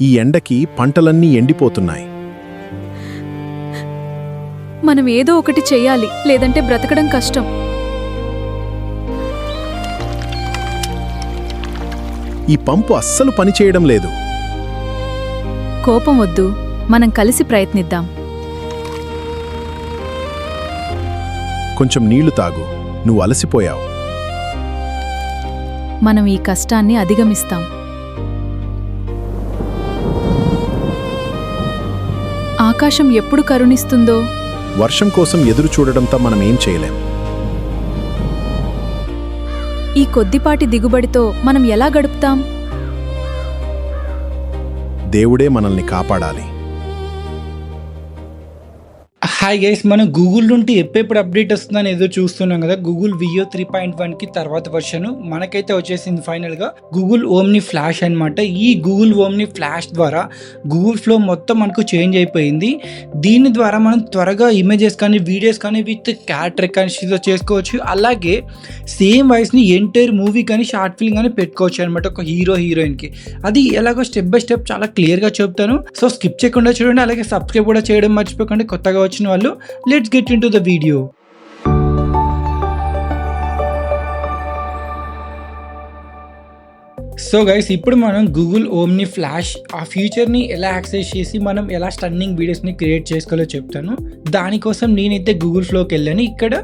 ఈ ఎండకి పంటలన్నీ ఎండిపోతున్నాయి. మనం ఏదో ఒకటి చెయ్యాలి, లేదంటే బ్రతకడం కష్టం. ఈ పంపు అస్సలు పనిచేయడం లేదు. కోపం వద్దు, మనం కలిసి ప్రయత్నిద్దాం. కొంచెం నీళ్లు తాగు, నువ్వు అలసిపోయావు. మనం ఈ కష్టాన్ని అధిగమిస్తాం. ఆకాశం ఎప్పుడు కరుణిస్తుందో. వర్షం కోసం ఎదురు చూడడంతో మనమేం చేయలేం. ఈ కొద్దిపాటి దిగుబడితో మనం ఎలా గడుపుతాం? దేవుడే మనల్ని కాపాడాలి. హాయ్ గైస్, మనం గూగుల్ నుండి ఎప్పుడు అప్డేట్ వస్తుందని ఎదురు చూస్తున్నాం కదా. గూగుల్ వియో 3.1కి తర్వాత వర్షన్ మనకైతే వచ్చేసింది ఫైనల్గా. గూగుల్ ఓమ్ని ఫ్లాష్ అనమాట. ఈ గూగుల్ ఓమ్ని ఫ్లాష్ ద్వారా గూగుల్ ఫ్లో మొత్తం మనకు చేంజ్ అయిపోయింది. దీని ద్వారా మనం త్వరగా ఇమేజెస్ కానీ వీడియోస్ కానీ విత్ క్యారెక్టర్ రికగ్నిషన్తో చేసుకోవచ్చు. అలాగే సేమ్ వాయిస్ని ఎంటైర్ మూవీ కానీ షార్ట్ ఫిల్మ్ కానీ పెట్టుకోవచ్చు అనమాట ఒక హీరో హీరోయిన్కి. అది ఎలాగో స్టెప్ బై స్టెప్ చాలా క్లియర్గా చెప్తాను. సో స్కిప్ చేయకుండా చూడండి. అలాగే సబ్స్క్రైబ్ కూడా చేయడం మర్చిపోకండి కొత్తగా వచ్చిన వాళ్ళు. Let's get into the video. So guys, ఇప్పుడు మనం గూగుల్ ఓమ్ని ఫ్లాష్ ఆ ఫీచర్ని ఎలా యాక్సెస్ చేసి మనం ఎలా స్టన్నింగ్ వీడియోస్ని క్రియేట్ చేసుకోవాలో చెప్తాను. దానికోసం నేనైతే గూగుల్ ఫ్లోకి వెళ్ళాను. ఇక్కడ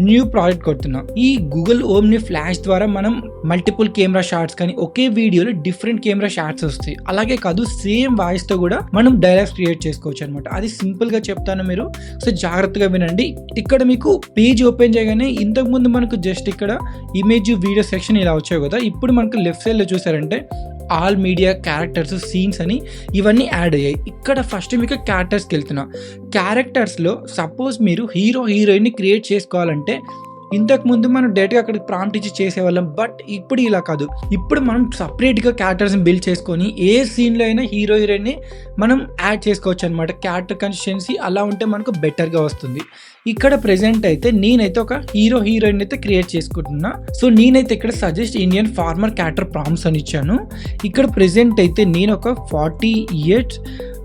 న్యూ ప్రాజెక్ట్ కొడుతున్నా. ఈ గూగుల్ ఓమ్ని ఫ్లాష్ ద్వారా మనం మల్టిపుల్ కెమెరా షాట్స్ కానీ ఒకే వీడియోలో డిఫరెంట్ కెమెరా షాట్స్ వస్తాయి. అలాగే కాదు, సేమ్ వాయిస్తో కూడా మనం డైలాగ్స్ క్రియేట్ చేసుకోవచ్చు అనమాట. అది సింపుల్గా చెప్తాను, మీరు సో జాగ్రత్తగా వినండి. ఇక్కడ మీకు పేజ్ ఓపెన్ చేయగానే ఇంతకుముందు మనకు జస్ట్ ఇక్కడ ఇమేజ్ వీడియో సెక్షన్ ఇలా వచ్చాయి కదా. ఇప్పుడు మనకు లెఫ్ట్ సైడ్లో చూసారంటే ఆల్ మీడియా, క్యారెక్టర్స్, సీన్స్ అని ఇవన్నీ యాడ్ అయ్యాయి. ఇక్కడ ఫస్ట్ మీకు క్యారెక్టర్స్కి వెళ్తున్నా. క్యారెక్టర్స్లో సపోజ్ మీరు హీరో హీరోయిన్ని క్రియేట్ చేసుకోవాలంటే ఇంతకుముందు మనం డైరెక్ట్గా అక్కడికి ప్రాంప్ట్ ఇచ్చి చేసేవాళ్ళం. బట్ ఇప్పుడు ఇలా కాదు. ఇప్పుడు మనం సపరేట్గా క్యారెక్టర్స్ని బిల్డ్ చేసుకొని ఏ సీన్లో అయినా హీరో హీరోయిన్ని మనం యాడ్ చేసుకోవచ్చు అనమాట. క్యారెక్టర్ కన్సిస్టెన్సీ అలా ఉంటే మనకు బెటర్గా వస్తుంది. ఇక్కడ ప్రెజెంట్ అయితే నేనైతే ఒక హీరో హీరోయిన్ అయితే క్రియేట్ చేసుకుంటున్నా. సో నేనైతే ఇక్కడ suggest Indian farmer character prompts అని ఇచ్చాను. ఇక్కడ ప్రెజెంట్ అయితే నేను ఒక 40 years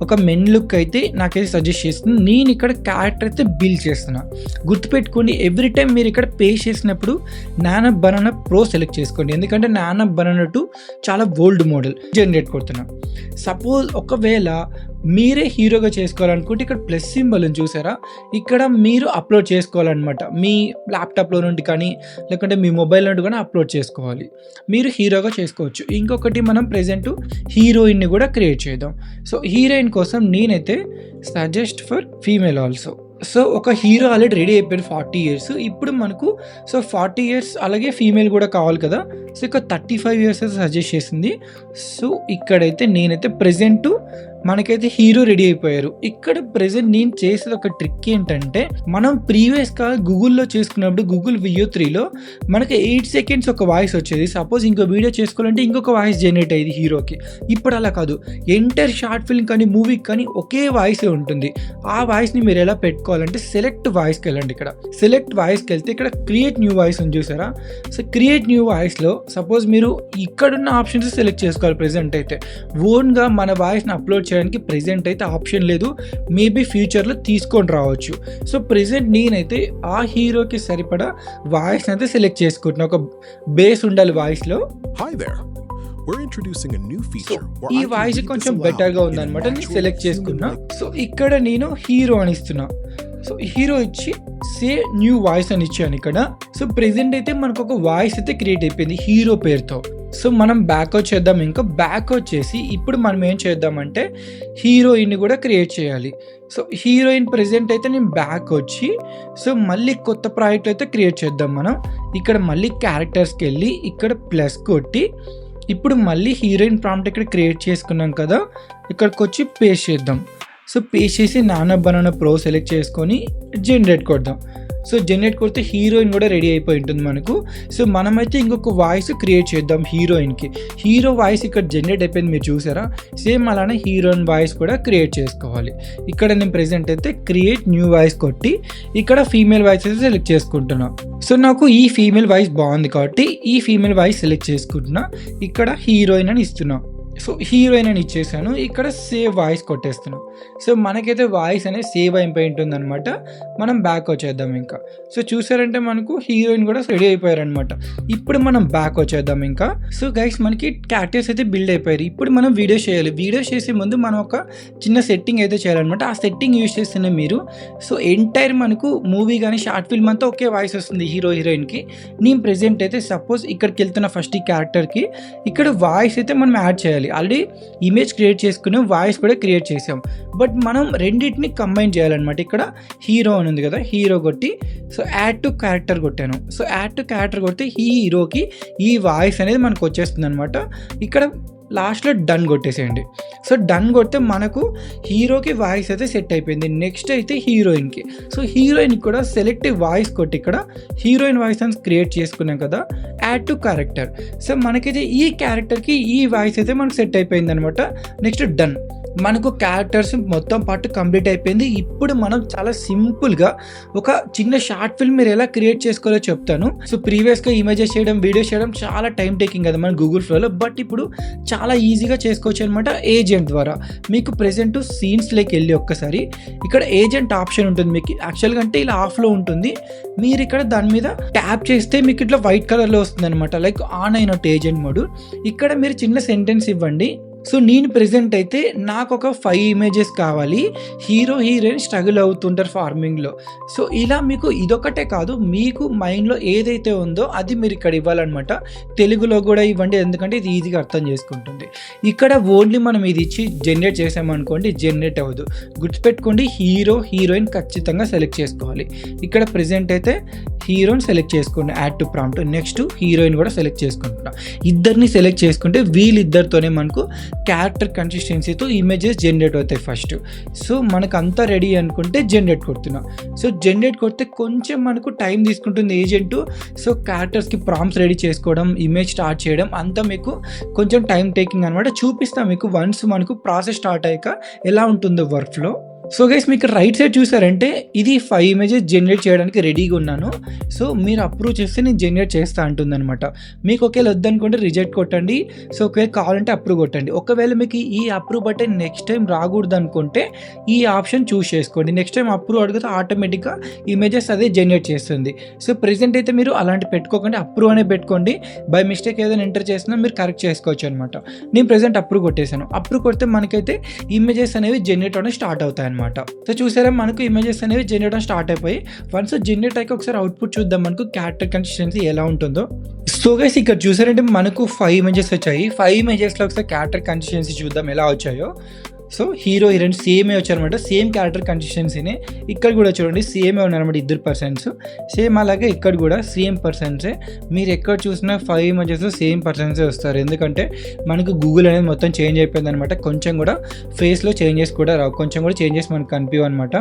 ఒక మెన్ లుక్ అయితే నాకైతే సజెస్ట్ చేస్తుంది. నేను ఇక్కడ క్యారెక్టర్ అయితే బిల్డ్ చేస్తున్నా. గుర్తుపెట్టుకోండి, ఎవ్రీ టైం మీరు ఇక్కడ పే చేసినప్పుడు నానో బనానా ప్రో సెలెక్ట్ చేసుకోండి. ఎందుకంటే నానో బనానా 2 చాలా ఓల్డ్ మోడల్ జనరేట్ కొడుతున్నా. సపోజ్ ఒకవేళ మీరే హీరోగా చేసుకోవాలనుకుంటే ఇక్కడ ప్లస్ సింబల్ చూసారా, ఇక్కడ మీరు అప్లోడ్ చేసుకోవాలన్నమాట. మీ ల్యాప్టాప్లో నుండి కానీ లేకుంటే మీ మొబైల్ నుండి కానీ అప్లోడ్ చేసుకోవాలి. మీరు హీరోగా చేసుకోవచ్చు. ఇంకొకటి మనం ప్రెజెంట్ హీరోయిన్ని కూడా క్రియేట్ చేద్దాం. సో హీరోయిన్ కోసం నేనైతే suggest for female also. So ఒక హీరో ఆల్రెడీ రెడీ అయిపోయాడు 40 years. ఇప్పుడు మనకు సో 40 years అలాగే ఫీమేల్ కూడా కావాలి కదా. సో ఇక్కడ 35 years అయితే సజెస్ట్ చేసింది. సో ఇక్కడైతే నేనైతే ప్రెజెంట్ మనకైతే హీరో రెడీ అయిపోయారు. ఇక్కడ ప్రెజెంట్ నేను చేసేది ఒక ట్రిక్ ఏంటంటే, మనం ప్రీవియస్గా గూగుల్లో చేసుకున్నప్పుడు గూగుల్ వియో 3లో మనకి 8 seconds ఒక వాయిస్ వచ్చేది. సపోజ్ ఇంకో వీడియో చేసుకోవాలంటే ఇంకొక వాయిస్ జనరేట్ అయ్యేది హీరోకి. ఇప్పుడు అలా కాదు, ఎంటైర్ షార్ట్ ఫిల్మ్ కానీ మూవీకి కానీ ఒకే వాయిసే ఉంటుంది. ఆ వాయిస్ని మీరు ఎలా పెట్టుకోవాలంటే సెలెక్ట్ వాయిస్కి వెళ్ళండి. ఇక్కడ సెలెక్ట్ వాయిస్కి వెళ్తే ఇక్కడ క్రియేట్ న్యూ వాయిస్ ఉంది చూసారా. సో క్రియేట్ న్యూ వాయిస్లో సపోజ్ మీరు ఇక్కడున్న ఆప్షన్స్ సెలెక్ట్ చేసుకోవాలి. ప్రెజెంట్ అయితే ఓన్గా మన వాయిస్ని అప్లోడ్ చేయడానికి ప్రెజెంట్ అయితే ఆప్షన్ లేదు. మేబీ ఫ్యూచర్లో తీసుకొని రావచ్చు. సో ప్రెజెంట్ నేనైతే ఆ హీరోకి సరిపడా వాయిస్ అయితే సెలెక్ట్ చేసుకుంటున్నా. ఒక బేస్ ఉండాలి వాయిస్లో. ఈ వాయిస్ కొంచెం బెటర్గా ఉందన్నమాట. నేను సెలెక్ట్ చేసుకున్నా. సో ఇక్కడ నేను హీరో అని ఇస్తున్నా. సో హీరో ఇచ్చి సే న్యూ వాయిస్ అని ఇచ్చాను ఇక్కడ. సో ప్రెజెంట్ అయితే మనకు ఒక వాయిస్ అయితే క్రియేట్ అయిపోయింది హీరో పేరుతో. సో మనం బ్యాక్ వచ్చేద్దాం. ఇంకా బ్యాక్ వచ్చేసి ఇప్పుడు మనం ఏం చేద్దామంటే హీరోయిన్ కూడా క్రియేట్ చేయాలి. సో హీరోయిన్ ప్రెజెంట్ అయితే నేను బ్యాక్ వచ్చి సో మళ్ళీ కొత్త ప్రాజెక్ట్ అయితే క్రియేట్ చేద్దాం. మనం ఇక్కడ మళ్ళీ క్యారెక్టర్స్కి వెళ్ళి ఇక్కడ ప్లస్ కొట్టి ఇప్పుడు మళ్ళీ హీరోయిన్ ప్రాంప్ట్ ఇక్కడ క్రియేట్ చేసుకున్నాం కదా, ఇక్కడికి వచ్చి పేస్ట్ చేద్దాం. సో పేస్ట్ చేసి నానో బనానా ప్రో సెలెక్ట్ చేసుకొని జనరేట్ కొడదాం. సో జనరేట్ కొడితే హీరోయిన్ కూడా రెడీ అయిపోయి ఉంటుంది మనకు. సో మనమైతే ఇంకొక వాయిస్ క్రియేట్ చేద్దాం హీరోయిన్కి. హీరో వాయిస్ ఇక్కడ జనరేట్ అయిపోయింది, మీరు చూసారా. సేమ్ అలానే హీరోయిన్ వాయిస్ కూడా క్రియేట్ చేసుకోవాలి. ఇక్కడ నేను ప్రెజెంట్ అయితే క్రియేట్ న్యూ వాయిస్ కొట్టి ఇక్కడ ఫీమేల్ వాయిస్ అయితే సెలెక్ట్ చేసుకుంటున్నాను. సో నాకు ఈ ఫీమేల్ వాయిస్ బాగుంది కాబట్టి ఈ ఫీమేల్ వాయిస్ సెలెక్ట్ చేసుకుంటున్నా. ఇక్కడ హీరోయిన్ అని ఇస్తున్నా. సో హీరోయిన్ అని ఇచ్చేసాను. ఇక్కడ సేవ్ వాయిస్ కొట్టేస్తున్నాను. సో మనకైతే వాయిస్ అనేది సేవ్ అయిపోయి ఉంటుందన్నమాట. మనం బ్యాక్ వచ్చేద్దాం ఇంకా. సో చూసారంటే మనకు హీరోయిన్ కూడా రెడీ అయిపోయారనమాట. ఇప్పుడు మనం బ్యాక్ వచ్చేద్దాం ఇంకా. సో గైస్ మనకి క్యారెక్టర్స్ అయితే బిల్డ్ అయిపోయారు. ఇప్పుడు మనం వీడియో చేయాలి. వీడియో చేసే ముందు మనం ఒక చిన్న సెట్టింగ్ అయితే చేయాలన్నమాట. ఆ సెట్టింగ్ యూజ్ చేస్తున్న మీరు సో ఎంటైర్ మనకు మూవీ కానీ షార్ట్ ఫిల్మ్ అంతా ఒకే వాయిస్ వస్తుంది హీరో హీరోయిన్కి. నేను ప్రెజెంట్ అయితే సపోజ్ ఇక్కడికి వెళ్తున్న ఫస్ట్ ఈ క్యారెక్టర్కి ఇక్కడ వాయిస్ అయితే మనం యాడ్ చేయాలి. ఆల్రెడీ ఇమేజ్ క్రియేట్ చేసుకుని వాయిస్ కూడా క్రియేట్ చేసాం. బట్ మనం రెండింటిని కంబైన్ చేయాలన్నమాట. ఇక్కడ హీరో అని ఉంది కదా, హీరో కొట్టి సో యాడ్ టు క్యారెక్టర్ కొట్టాను. సో యాడ్ టు క్యారెక్టర్ కొడితే ఈ హీరోకి ఈ వాయిస్ అనేది మనకు వచ్చేస్తుంది అనమాట. ఇక్కడ లాస్ట్లో డన్ కొట్టేసేయండి. సో డన్ కొడితే మనకు హీరోకి వాయిస్ అయితే సెట్ అయిపోయింది. నెక్స్ట్ అయితే హీరోయిన్కి. సో హీరోయిన్కి కూడా సెలెక్టివ్ వాయిస్ కొట్టి ఇక్కడ హీరోయిన్ వాయిస్ అని క్రియేట్ చేసుకున్నాం కదా, యాడ్ టు క్యారెక్టర్. సో మనకైతే ఈ క్యారెక్టర్కి ఈ వాయిస్ అయితే మనకు సెట్ అయిపోయింది అనమాట. Next done. మనకు క్యారెక్టర్స్ మొత్తం పాటు కంప్లీట్ అయిపోయింది. ఇప్పుడు మనం చాలా సింపుల్గా ఒక చిన్న షార్ట్ ఫిల్మ్ మీరు ఎలా క్రియేట్ చేసుకోవాలో చెప్తాను. సో ప్రీవియస్గా ఇమేజెస్ చేయడం, వీడియోస్ చేయడం చాలా టైం టేకింగ్ కదా మన గూగుల్ ఫ్లోలో. బట్ ఇప్పుడు చాలా ఈజీగా చేసుకోవచ్చు అనమాట ఏజెంట్ ద్వారా. మీకు ప్రెజెంట్ సీన్స్లోకి వెళ్ళి ఒక్కసారి ఇక్కడ ఏజెంట్ ఆప్షన్ ఉంటుంది మీకు. యాక్చువల్గా అంటే ఇలా ఆఫ్లో ఉంటుంది. మీరు ఇక్కడ దాని మీద ట్యాప్ చేస్తే మీకు ఇట్లా వైట్ కలర్లో వస్తుంది అనమాట, లైక్ ఆన్ అయినట్టు ఏజెంట్ మోడ్. ఇక్కడ మీరు చిన్న సెంటెన్స్ ఇవ్వండి. సో నేను ప్రెజెంట్ అయితే నాకు ఒక 5 ఇమేజెస్ కావాలి, హీరో హీరోయిన్ స్ట్రగుల్ అవుతుంటారు ఫార్మింగ్లో. సో ఇలా మీకు ఇదొకటే కాదు, మీకు మైండ్లో ఏదైతే ఉందో అది మీరు ఇక్కడ ఇవ్వాలన్నమాట. తెలుగులో కూడా ఇవ్వండి, ఎందుకంటే ఇది ఈజీగా అర్థం చేసుకుంటుంది. ఇక్కడ ఓన్లీ మనం ఇది ఇచ్చి జనరేట్ చేసామనుకోండి, జనరేట్ అవ్వదు. గుర్తుపెట్టుకోండి, హీరో హీరోయిన్ ఖచ్చితంగా సెలెక్ట్ చేసుకోవాలి. ఇక్కడ ప్రెజెంట్ అయితే హీరోని సెలెక్ట్ చేసుకోండి, add to prompt. Next heroine కూడా సెలెక్ట్ చేసుకుంటున్నా. ఇద్దరిని సెలెక్ట్ చేసుకుంటే వీళ్ళిద్దరితోనే మనకు క్యారెక్టర్ కన్సిస్టెన్సీతో ఇమేజెస్ జనరేట్ అవుతాయి ఫస్ట్. సో మనకు అంతా రెడీ అనుకుంటే జనరేట్ కొడుతున్నా. సో జనరేట్ కొడితే కొంచెం మనకు టైం తీసుకుంటుంది ఏజెంట్. సో క్యారెక్టర్స్కి ప్రాంప్ట్స్ రెడీ చేసుకోవడం, ఇమేజ్ స్టార్ట్ చేయడం అంతా మీకు కొంచెం టైం టేకింగ్ అనమాట. చూపిస్తాం మీకు వన్స్ మనకు ప్రాసెస్ స్టార్ట్ అయ్యాక ఎలా ఉంటుందో వర్క్ ఫ్లో. సో గైస్ మీకు రైట్ సైడ్ చూసారంటే ఇది 5 ఇమేజెస్ జనరేట్ చేయడానికి రెడీగా ఉన్నాను. సో మీరు అప్రూవ్ చేస్తే నేను జనరేట్ చేస్తా అంటుందన్నమాట. మీకు ఒకవేళ వద్దనుకుంటే రిజెక్ట్ కొట్టండి. సో ఒకవేళ కావాలంటే అప్రూవ్ కొట్టండి. ఒకవేళ మీకు ఈ అప్రూవ్ బటన్ నెక్స్ట్ టైం రాకూడదు అనుకుంటే ఈ ఆప్షన్ చూస్ చేసుకోండి. నెక్స్ట్ టైం అప్రూవ్ అడిగితే ఆటోమేటిక్గా ఇమేజెస్ అదే జనరేట్ చేస్తుంది. సో ప్రెజెంట్ అయితే మీరు అలాంటి పెట్టుకోకండి, అప్రూవ్ అనే పెట్టుకోండి. బై మిస్టేక్ ఏదైనా ఎంటర్ చేసినా మీరు కరెక్ట్ చేసుకోవచ్చు అనమాట. నేను ప్రెజెంట్ అప్రూవ్ కొట్టేశాను. అప్రూవ్ కొడితే మనకైతే ఇమేజెస్ అనేవి జనరేట్ అవడం స్టార్ట్ అవుతాయి. సో చూసారా మనకు ఇమేజెస్ అనేవి జనరేట్ స్టార్ట్ అయిపోయి వన్స్ జనరేట్ అయ్యాక ఒకసారి అవుట్పుట్ చూద్దాం మనకు క్యారెక్టర్ కన్సిస్టెన్సీ ఎలా ఉంటుందో. సో గైస్ ఇక్కడ చూసారంటే మనకు 5 ఇమేజెస్ వచ్చాయి. 5 ఇమేజెస్లో ఒకసారి క్యారెక్టర్ కన్సిస్టెన్సీ చూద్దాం ఎలా వచ్చాయో. సో హీరో హీరోయిన్ సేమే వచ్చారనమాట, సేమ్ క్యారెక్టర్ కన్సిస్టెన్సీనే. ఇక్కడ కూడా చూడండి సేమే ఉన్నారనమాట, ఇద్దరు పర్సన్స్ సేమ్. అలాగే ఇక్కడ కూడా సేమ్ పర్సన్సే. మీరు ఎక్కడ చూసినా 5 ఇమేజెస్లో సేమ్ పర్సన్సే వస్తారు. ఎందుకంటే మనకు గూగుల్ అనేది మొత్తం చేంజ్ అయిపోయింది అనమాట. కొంచెం కూడా ఫేస్లో చేంజెస్ కూడా రావు, కొంచెం కూడా చేంజెస్ మనకు కనిపించవు అనమాట.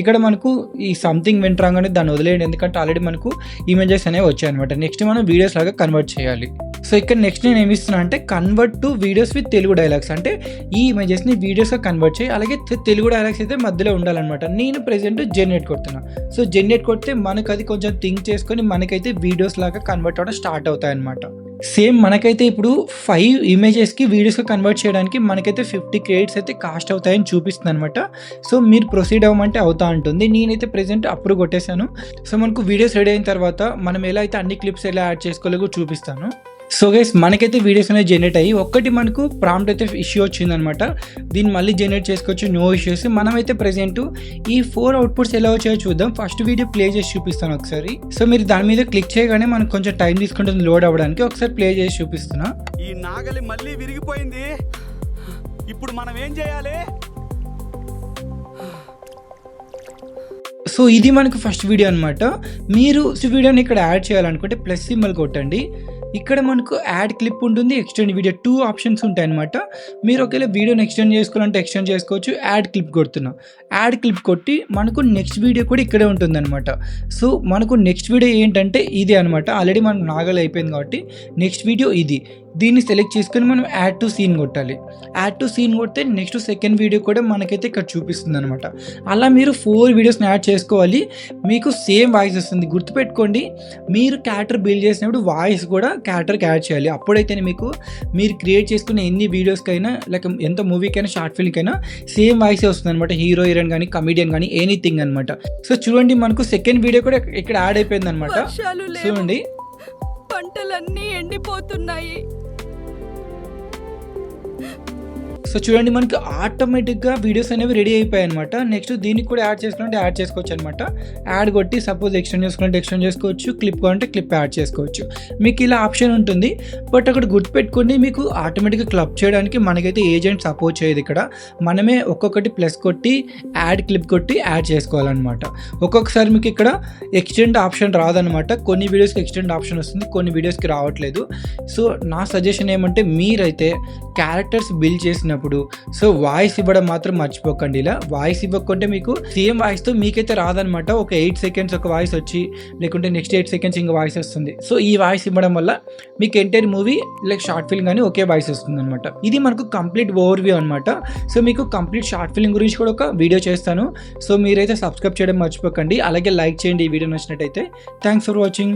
ఇక్కడ మనకు ఈ సంథింగ్ వెంట్ రాంగ్ అనేది దాన్ని వదిలేయండి, ఎందుకంటే ఆల్రెడీ మనకు ఇమేజెస్ అనేవి వచ్చాయన్నమాట. నెక్స్ట్ మనం వీడియోస్ లాగా కన్వర్ట్ చేయాలి. సో ఇక్కడ నెక్స్ట్ నేను ఏమి ఇస్తున్నా అంటే convert to videos with Telugu dialogues. అంటే ఈ ఇమేజెస్ని వీడియోస్గా కన్వర్ట్ చేయి. అలాగే తెలుగు డైలాగ్స్ అయితే మధ్యలో ఉండాలన్నమాట. నేను ప్రెజెంట్ జనరేట్ కొడుతున్నా. సో జనరేట్ కొడితే మనకు అది కొంచెం థింక్ చేసుకొని మనకైతే వీడియోస్ లాగా కన్వర్ట్ అవ్వడం స్టార్ట్ అవుతాయి అనమాట. సేమ్ మనకైతే ఇప్పుడు 5 ఇమేజెస్కి వీడియోస్గా కన్వర్ట్ చేయడానికి మనకైతే 50 క్రెడిట్స్ అయితే కాస్ట్ అవుతాయని చూపిస్తుంది అనమాట. సో మీరు ప్రొసీడ్ అవ్వమంటే అవుతా ఉంటుంది. నేనైతే ప్రెజెంట్ అప్రూవ్ కొట్టేశాను. సో మనకు వీడియోస్ రెడీ అయిన తర్వాత మనం ఎలా అయితే అన్ని క్లిప్స్ ఎలా యాడ్ చేసుకోవాలో కూడా చూపిస్తాను. సో గైస్ మనకైతే వీడియోస్ అనేది జనరేట్ అయ్యి ఒక్కటి మనకు ప్రాంప్ట్ అయితే ఇష్యూ వచ్చిందనమాట. దీన్ని మళ్ళీ జనరేట్ చేసుకోవచ్చు, నో ఇష్యూస్. మనమైతే ప్రెజెంట్ ఈ 4 అవుట్పుట్స్ ఎలా వచ్చాయో చూద్దాం. ఫస్ట్ వీడియో ప్లే చేసి చూపిస్తాను ఒకసారి. సో మీరు దాని మీద క్లిక్ చేయగానే మనకు కొంచెం టైం తీసుకుంటుంది లోడ్ అవ్వడానికి. ఒకసారి ప్లే చేసి చూపిస్తున్నా. ఈ నాగలి మళ్ళీ విరిగిపోయింది, ఇప్పుడు మనం ఏం చేయాలి? సో ఇది మనకు ఫస్ట్ వీడియో అనమాట. మీరు వీడియోని ఇక్కడ యాడ్ చేయాలనుకుంటే ప్లస్ సింబల్ కొట్టండి. ఇక్కడ మనకు యాడ్ క్లిప్ ఉంటుంది, ఎక్స్టెండ్ వీడియో 2 ఆప్షన్స్ ఉంటాయి అనమాట. మీరు ఒకవేళ వీడియోని ఎక్స్టెండ్ చేసుకోవాలంటే ఎక్స్టెండ్ చేసుకోవచ్చు. యాడ్ క్లిప్ కొడుతున్నాం. యాడ్ క్లిప్ కొట్టి మనకు నెక్స్ట్ వీడియో కూడా ఇక్కడే ఉంటుంది అనమాట. సో మనకు నెక్స్ట్ వీడియో ఏంటంటే ఇది అనమాట. ఆల్రెడీ మనకు నాగల్ అయిపోయింది కాబట్టి నెక్స్ట్ వీడియో ఇది. దీన్ని సెలెక్ట్ చేసుకొని మనం యాడ్ టు సీన్ కొట్టాలి. యాడ్ టు సీన్ కొడితే నెక్స్ట్ సెకండ్ వీడియో కూడా మనకైతే ఇక్కడ చూపిస్తుంది అనమాట. అలా మీరు 4 వీడియోస్ని యాడ్ చేసుకోవాలి. మీకు సేమ్ వాయిస్ వస్తుంది. గుర్తుపెట్టుకోండి, మీరు క్యారెక్టర్ బిల్డ్ చేసినప్పుడు వాయిస్ కూడా క్యారెక్టర్కి యాడ్ చేయాలి. అప్పుడైతేనే మీకు మీరు క్రియేట్ చేసుకునే ఎన్ని వీడియోస్కైనా లేక ఎంత మూవీకైనా షార్ట్ ఫిల్మ్కైనా సేమ్ వాయిసే వస్తుంది అనమాట. హీరో హీరోయిన్ కానీ కమిడియన్ కానీ ఎనీథింగ్ అనమాట. సో చూడండి, మనకు సెకండ్ వీడియో కూడా ఇక్కడ యాడ్ అయిపోయింది అనమాట. వర్షాలు లేవు, చూడండి, పంటలన్నీ ఎండిపోతున్నాయి. సో చూడండి, మనకి ఆటోమేటిక్గా వీడియోస్ అనేవి రెడీ అయిపోయాయి అనమాట. నెక్స్ట్ దీనికి కూడా యాడ్ చేసుకుంటే యాడ్ చేసుకోవచ్చు అనమాట. యాడ్ కొట్టి సపోజ్ ఎక్స్టెండ్ చేసుకుంటే ఎక్స్టెండ్ చేసుకోవచ్చు, క్లిప్ కావాలంటే క్లిప్ యాడ్ చేసుకోవచ్చు. మీకు ఇలా ఆప్షన్ ఉంటుంది. బట్ అక్కడ గుర్తుపెట్టుకోండి, మీకు ఆటోమేటిక్గా క్లబ్ చేయడానికి మనకైతే ఏజెంట్ సపోర్ట్ చేయదు. ఇక్కడ మనమే ఒక్కొక్కటి ప్లస్ కొట్టి యాడ్ క్లిప్ కొట్టి యాడ్ చేసుకోవాలన్నమాట. ఒక్కొక్కసారి మీకు ఇక్కడ ఎక్స్టెండ్ ఆప్షన్ రాదనమాట. కొన్ని వీడియోస్కి ఎక్స్టెండ్ ఆప్షన్ వస్తుంది, కొన్ని వీడియోస్కి రావట్లేదు. సో నా సజెషన్ ఏమంటే, మీరైతే క్యారెక్టర్స్ బిల్డ్ చేసినప్పుడు సో వాయిస్ ఇవ్వడం మాత్రం మర్చిపోకండి. ఇలా వాయిస్ ఇవ్వకుంటే మీకు సేమ్ వాయిస్తో మీకైతే రాదనమాట. ఒక 8 సెకండ్స్ ఒక వాయిస్ వచ్చి, లేకుంటే నెక్స్ట్ 8 సెకండ్స్ ఇంకో వాయిస్ వస్తుంది. సో ఈ వాయిస్ ఇవ్వడం వల్ల మీకు entire movie like short film కానీ ఒకే వాయిస్ వస్తుంది అనమాట. ఇది మనకు కంప్లీట్ ఓవర్వ్యూ అనమాట. సో మీకు కంప్లీట్ షార్ట్ ఫిల్మ్ గురించి కూడా ఒక వీడియో చేస్తాను. సో మీరైతే సబ్స్క్రైబ్ చేయడం మర్చిపోకండి. అలాగే లైక్ చేయండి ఈ వీడియో నచ్చినట్టయితే. Thanks for watching.